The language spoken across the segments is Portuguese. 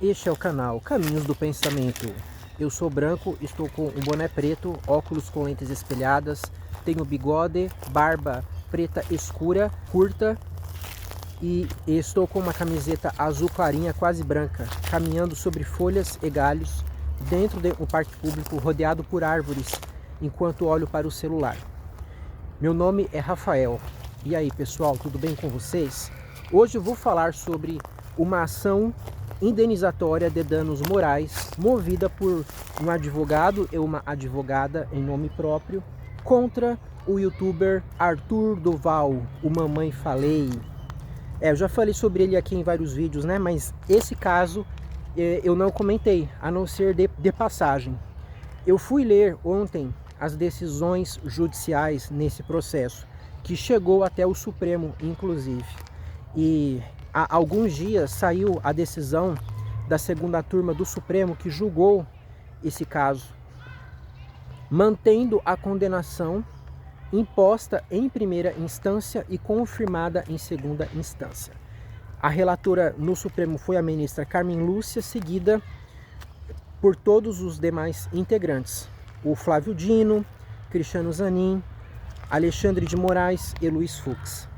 Este é o canal Caminhos do Pensamento. Eu sou branco, estou com um boné preto, óculos com lentes espelhadas, tenho bigode, barba preta escura, curta e estou com uma camiseta azul clarinha, quase branca, caminhando sobre folhas e galhos dentro de um parque público rodeado por árvores, enquanto olho para o celular. Meu nome é Rafael. E aí, pessoal, tudo bem com vocês? Hoje eu vou falar sobre uma ação indenizatória de danos morais movida por um advogado e uma advogada em nome próprio contra o youtuber Arthur Duval, o Mamãe Falei. Eu já falei sobre ele aqui em vários vídeos, né? Mas esse caso eu não comentei, a não ser de passagem. Eu fui ler ontem as decisões judiciais nesse processo, que chegou até o Supremo, inclusive. E há alguns dias saiu a decisão da segunda turma do Supremo que julgou esse caso, mantendo a condenação imposta em primeira instância e confirmada em segunda instância. A relatora no Supremo foi a ministra Carmen Lúcia, seguida por todos os demais integrantes, o Flávio Dino, Cristiano Zanin, Alexandre de Moraes e Luiz Fux.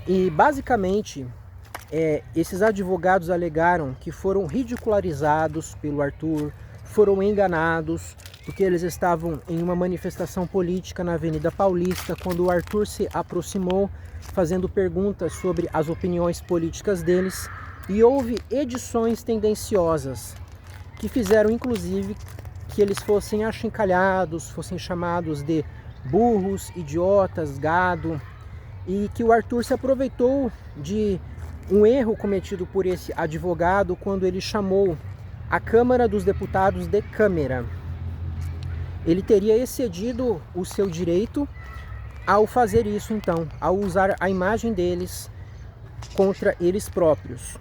E basicamente esses advogados alegaram que foram ridicularizados pelo Arthur, foram enganados, porque eles estavam em uma manifestação política na Avenida Paulista, quando o Arthur se aproximou, fazendo perguntas sobre as opiniões políticas deles, e houve edições tendenciosas, que fizeram inclusive que eles fossem achincalhados, fossem chamados de burros, idiotas, gado, e que o Arthur se aproveitou de um erro cometido por esse advogado quando ele chamou a Câmara dos Deputados de Câmara. Ele teria excedido o seu direito ao fazer isso, então, ao usar a imagem deles contra eles próprios.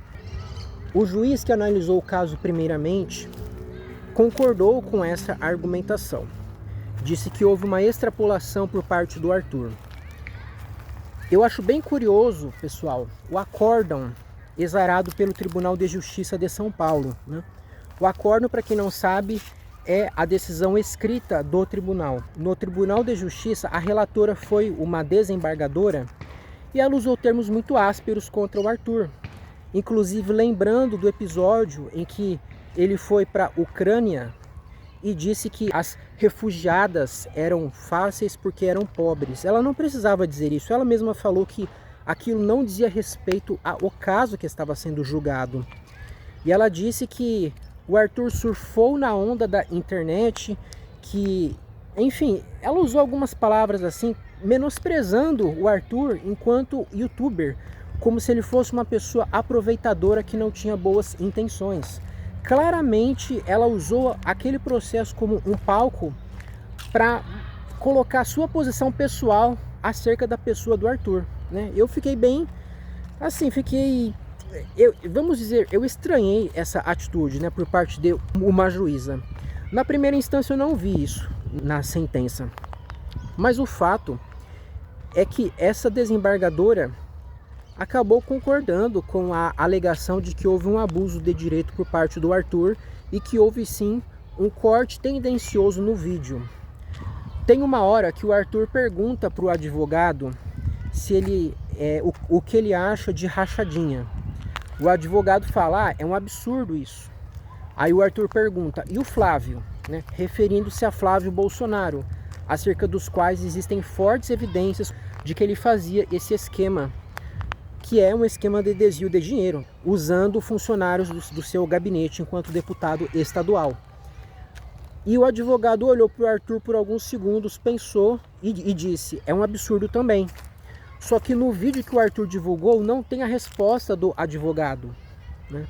O juiz que analisou o caso primeiramente concordou com essa argumentação. Disse que houve uma extrapolação por parte do Arthur. Eu acho bem curioso, pessoal, o acórdão exarado pelo Tribunal de Justiça de São Paulo, né? O acórdão, para quem não sabe, é a decisão escrita do tribunal. No Tribunal de Justiça, a relatora foi uma desembargadora e ela usou termos muito ásperos contra o Arthur. Inclusive lembrando do episódio em que ele foi para a Ucrânia e disse que as refugiadas eram fáceis porque eram pobres. Ela não precisava dizer isso, ela mesma falou que aquilo não dizia respeito ao caso que estava sendo julgado. E ela disse que o Arthur surfou na onda da internet, que, enfim, ela usou algumas palavras assim, menosprezando o Arthur enquanto youtuber, como se ele fosse uma pessoa aproveitadora que não tinha boas intenções. Claramente ela usou aquele processo como um palco para colocar sua posição pessoal acerca da pessoa do Arthur, né? Eu fiquei bem, assim, vamos dizer, eu estranhei essa atitude, né, por parte de uma juíza. Na primeira instância eu não vi isso na sentença, mas o fato é que essa desembargadora acabou concordando com a alegação de que houve um abuso de direito por parte do Arthur e que houve sim um corte tendencioso no vídeo. Tem uma hora que o Arthur pergunta para o advogado se ele o que ele acha de rachadinha. O advogado fala: é um absurdo isso. Aí o Arthur pergunta: e o Flávio? Né? Referindo-se a Flávio Bolsonaro, acerca dos quais existem fortes evidências de que ele fazia esse esquema, que é um esquema de desvio de dinheiro, usando funcionários do seu gabinete enquanto deputado estadual. E o advogado olhou para o Arthur por alguns segundos, pensou e disse: é um absurdo também. Só que no vídeo que o Arthur divulgou não tem a resposta do advogado, né?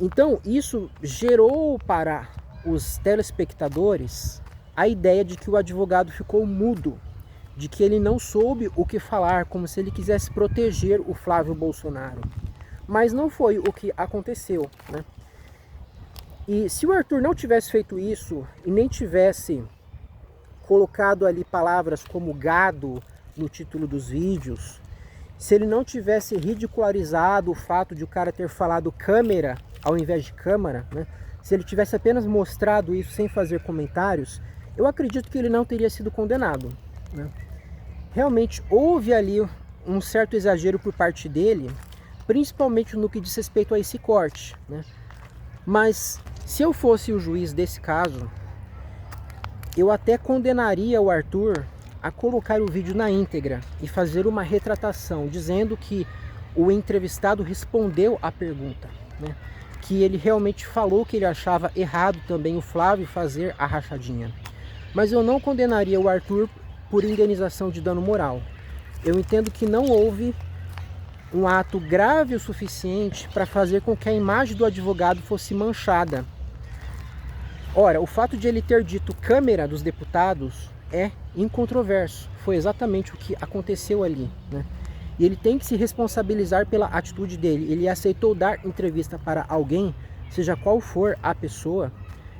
Então isso gerou para os telespectadores a ideia de que o advogado ficou mudo, de que ele não soube o que falar, como se ele quisesse proteger o Flávio Bolsonaro. Mas não foi o que aconteceu, né? E se o Arthur não tivesse feito isso e nem tivesse colocado ali palavras como gado no título dos vídeos, se ele não tivesse ridicularizado o fato de o cara ter falado câmera ao invés de câmara, né? Se ele tivesse apenas mostrado isso sem fazer comentários, eu acredito que ele não teria sido condenado, né? Realmente houve ali um certo exagero por parte dele, principalmente no que diz respeito a esse corte, né? Mas se eu fosse o juiz desse caso, eu até condenaria o Arthur a colocar o vídeo na íntegra e fazer uma retratação, dizendo que o entrevistado respondeu à pergunta, né? Que ele realmente falou que ele achava errado também o Flávio fazer a rachadinha. Mas eu não condenaria o Arthur por indenização de dano moral. Eu entendo que não houve um ato grave o suficiente para fazer com que a imagem do advogado fosse manchada. Ora, o fato de ele ter dito Câmara dos Deputados é incontroverso. Foi exatamente o que aconteceu ali, né? E ele tem que se responsabilizar pela atitude dele. Ele aceitou dar entrevista para alguém, seja qual for a pessoa.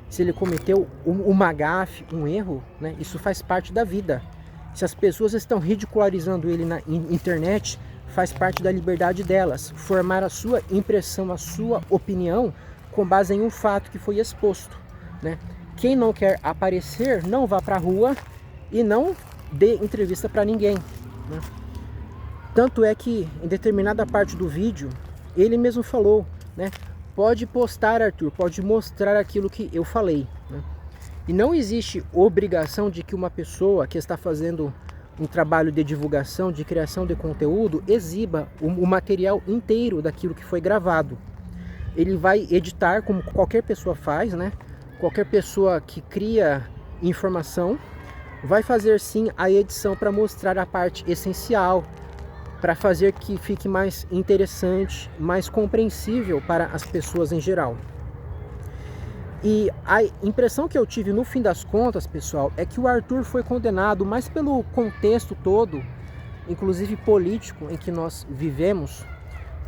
Se ele cometeu uma gafe, um erro, né? Isso faz parte da vida. Se as pessoas estão ridicularizando ele na internet, faz parte da liberdade delas. Formar a sua impressão, a sua opinião, com base em um fato que foi exposto, né? Quem não quer aparecer, não vá para a rua e não dê entrevista para ninguém, né? Tanto é que em determinada parte do vídeo, ele mesmo falou, né? Pode postar, Arthur, pode mostrar aquilo que eu falei, né? E não existe obrigação de que uma pessoa que está fazendo um trabalho de divulgação, de criação de conteúdo, exiba o material inteiro daquilo que foi gravado. Ele vai editar como qualquer pessoa faz, né? Qualquer pessoa que cria informação vai fazer sim a edição para mostrar a parte essencial, para fazer que fique mais interessante, mais compreensível para as pessoas em geral. E a impressão que eu tive no fim das contas, pessoal, é que o Arthur foi condenado mais pelo contexto todo, inclusive político, em que nós vivemos,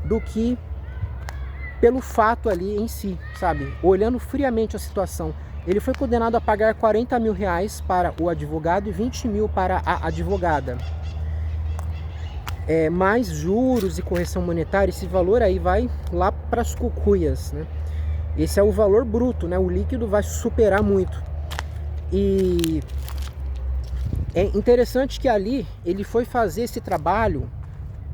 do que pelo fato ali em si, sabe? Olhando friamente a situação. Ele foi condenado a pagar 40 mil reais para o advogado e 20 mil para a advogada. Mais juros e correção monetária, esse valor aí vai lá para as cucuias, né? Esse é o valor bruto, né? O líquido vai superar muito. E é interessante que ali ele foi fazer esse trabalho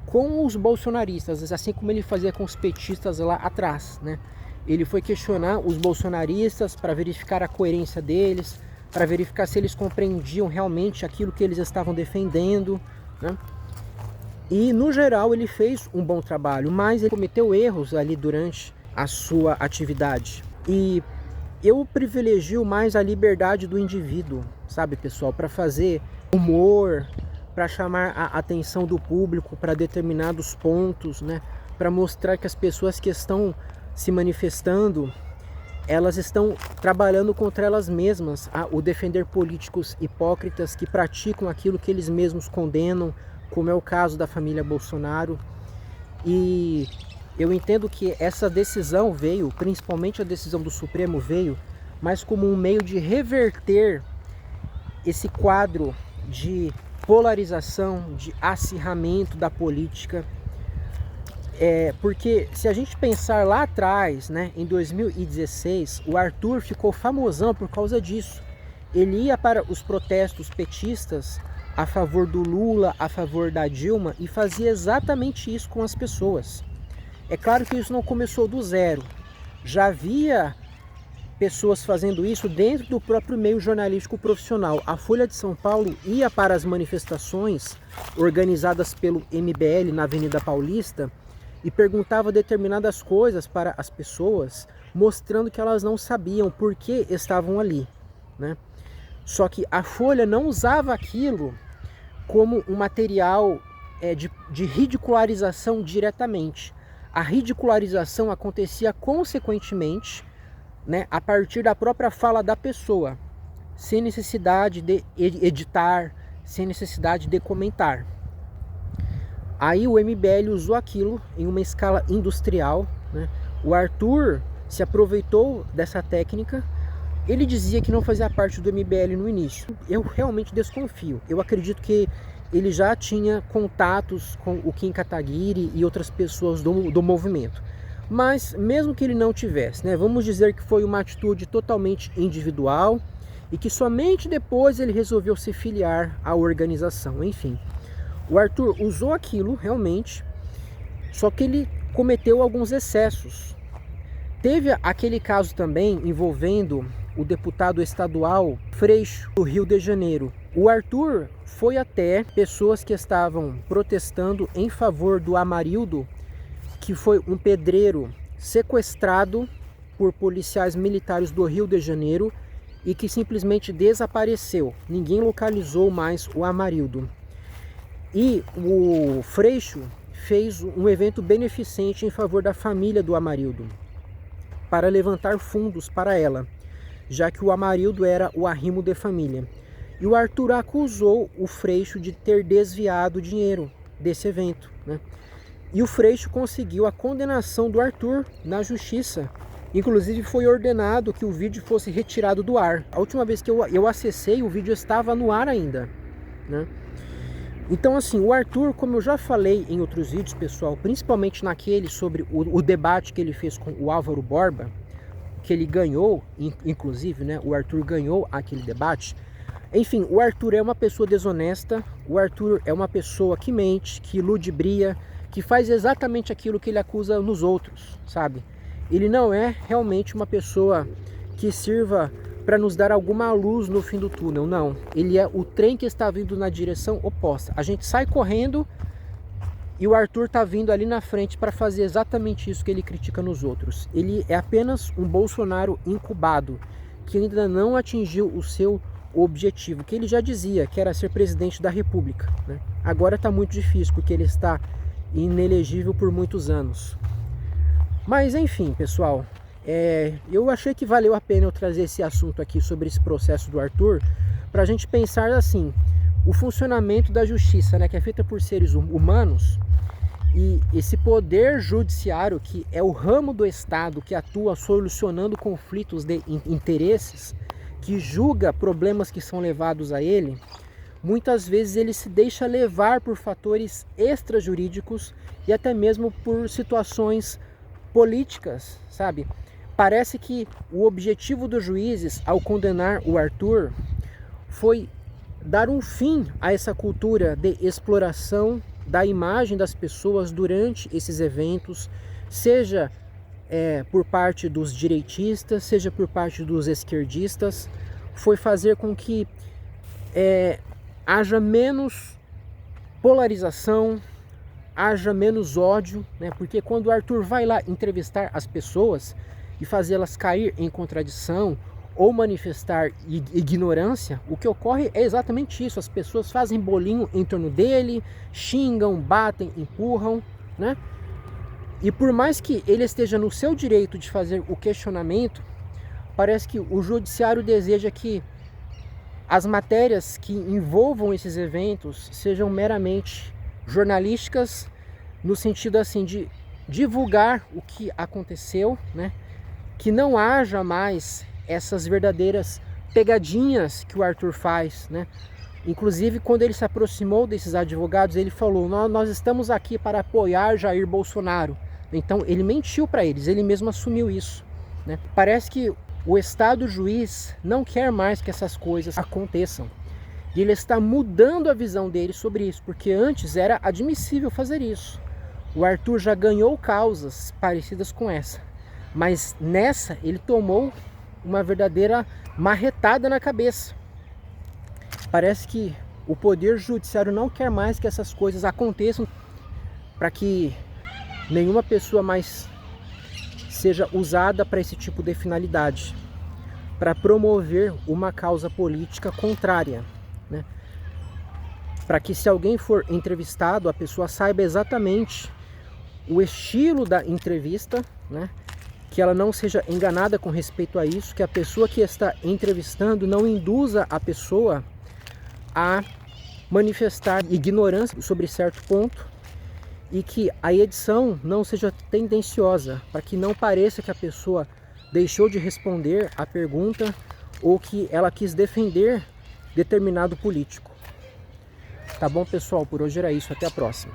com os bolsonaristas, assim como ele fazia com os petistas lá atrás, né? Ele foi questionar os bolsonaristas para verificar a coerência deles, para verificar se eles compreendiam realmente aquilo que eles estavam defendendo, né? E no geral ele fez um bom trabalho, mas ele cometeu erros ali durante a sua atividade. E eu privilegio mais a liberdade do indivíduo, sabe, pessoal, para fazer humor, para chamar a atenção do público para determinados pontos, né? Para mostrar que as pessoas que estão se manifestando, elas estão trabalhando contra elas mesmas, o defender políticos hipócritas que praticam aquilo que eles mesmos condenam, como é o caso da família Bolsonaro. E eu entendo que essa decisão veio, principalmente a decisão do Supremo veio, mas como um meio de reverter esse quadro de polarização, de acirramento da política. Porque se a gente pensar lá atrás, né, em 2016, o Arthur ficou famosão por causa disso. Ele ia para os protestos petistas a favor do Lula, a favor da Dilma, e fazia exatamente isso com as pessoas. É claro que isso não começou do zero. Já havia pessoas fazendo isso dentro do próprio meio jornalístico profissional. A Folha de São Paulo ia para as manifestações organizadas pelo MBL na Avenida Paulista e perguntava determinadas coisas para as pessoas, mostrando que elas não sabiam por que estavam ali, né? Só que a Folha não usava aquilo como um material de ridicularização diretamente. A ridicularização acontecia consequentemente, né, a partir da própria fala da pessoa, sem necessidade de editar, sem necessidade de comentar. Aí o MBL usou aquilo em uma escala industrial, né? O Arthur se aproveitou dessa técnica. Ele dizia que não fazia parte do MBL no início. Eu realmente desconfio. Eu acredito que ele já tinha contatos com o Kim Kataguiri e outras pessoas do movimento. Mas mesmo que ele não tivesse, né, vamos dizer que foi uma atitude totalmente individual e que somente depois ele resolveu se filiar à organização. Enfim, o Arthur usou aquilo realmente, só que ele cometeu alguns excessos. Teve aquele caso também envolvendo o deputado estadual Freixo, do Rio de Janeiro. O Arthur foi até pessoas que estavam protestando em favor do Amarildo, que foi um pedreiro sequestrado por policiais militares do Rio de Janeiro e que simplesmente desapareceu. Ninguém localizou mais o Amarildo. E o Freixo fez um evento beneficente em favor da família do Amarildo, para levantar fundos para ela, já que o Amarildo era o arrimo de família. E o Arthur acusou o Freixo de ter desviado dinheiro desse evento, né? E o Freixo conseguiu a condenação do Arthur na justiça. Inclusive foi ordenado que o vídeo fosse retirado do ar. A última vez que eu acessei, o vídeo estava no ar ainda, né? Então assim, o Arthur, como eu já falei em outros vídeos, pessoal, principalmente naquele sobre o debate que ele fez com o Álvaro Borba, que ele ganhou, inclusive, né? O Arthur ganhou aquele debate. Enfim, o Arthur é uma pessoa desonesta, o Arthur é uma pessoa que mente, que ludibria, que faz exatamente aquilo que ele acusa nos outros, sabe? Ele não é realmente uma pessoa que sirva para nos dar alguma luz no fim do túnel, não. Ele é o trem que está vindo na direção oposta. A gente sai correndo e o Arthur está vindo ali na frente para fazer exatamente isso que ele critica nos outros. Ele é apenas um Bolsonaro incubado, que ainda não atingiu o seu objetivo, que ele já dizia que era ser presidente da República, né? Agora está muito difícil, porque ele está inelegível por muitos anos. Mas enfim, pessoal, eu achei que valeu a pena eu trazer esse assunto aqui sobre esse processo do Arthur, para a gente pensar assim, o funcionamento da justiça, né, que é feita por seres humanos, e esse poder judiciário, que é o ramo do Estado que atua solucionando conflitos de interesses, que julga problemas que são levados a ele, muitas vezes ele se deixa levar por fatores extrajurídicos e até mesmo por situações políticas, sabe? Parece que o objetivo dos juízes ao condenar o Arthur foi dar um fim a essa cultura de exploração da imagem das pessoas durante esses eventos, seja por parte dos direitistas, seja por parte dos esquerdistas. Foi fazer com que haja menos polarização, haja menos ódio, né? Porque quando o Arthur vai lá entrevistar as pessoas e fazê-las cair em contradição ou manifestar ignorância, o que ocorre é exatamente isso. As pessoas fazem bolinho em torno dele, xingam, batem, empurram, né? E por mais que ele esteja no seu direito de fazer o questionamento, parece que o judiciário deseja que as matérias que envolvam esses eventos sejam meramente jornalísticas, no sentido assim de divulgar o que aconteceu, né? Que não haja mais essas verdadeiras pegadinhas que o Arthur faz, né? Inclusive, quando ele se aproximou desses advogados, ele falou: nós estamos aqui para apoiar Jair Bolsonaro. Então ele mentiu para eles, ele mesmo assumiu isso, né? Parece que o Estado juiz não quer mais que essas coisas aconteçam. E ele está mudando a visão dele sobre isso, porque antes era admissível fazer isso. O Arthur já ganhou causas parecidas com essa, mas nessa ele tomou uma verdadeira marretada na cabeça. Parece que o poder judiciário não quer mais que essas coisas aconteçam, para que nenhuma pessoa mais seja usada para esse tipo de finalidade, para promover uma causa política contrária, né? Para que, se alguém for entrevistado, a pessoa saiba exatamente o estilo da entrevista, né? Que ela não seja enganada com respeito a isso, que a pessoa que está entrevistando não induza a pessoa a manifestar ignorância sobre certo ponto, e que a edição não seja tendenciosa, para que não pareça que a pessoa deixou de responder a pergunta ou que ela quis defender determinado político. Tá bom, pessoal? Por hoje era isso. Até a próxima.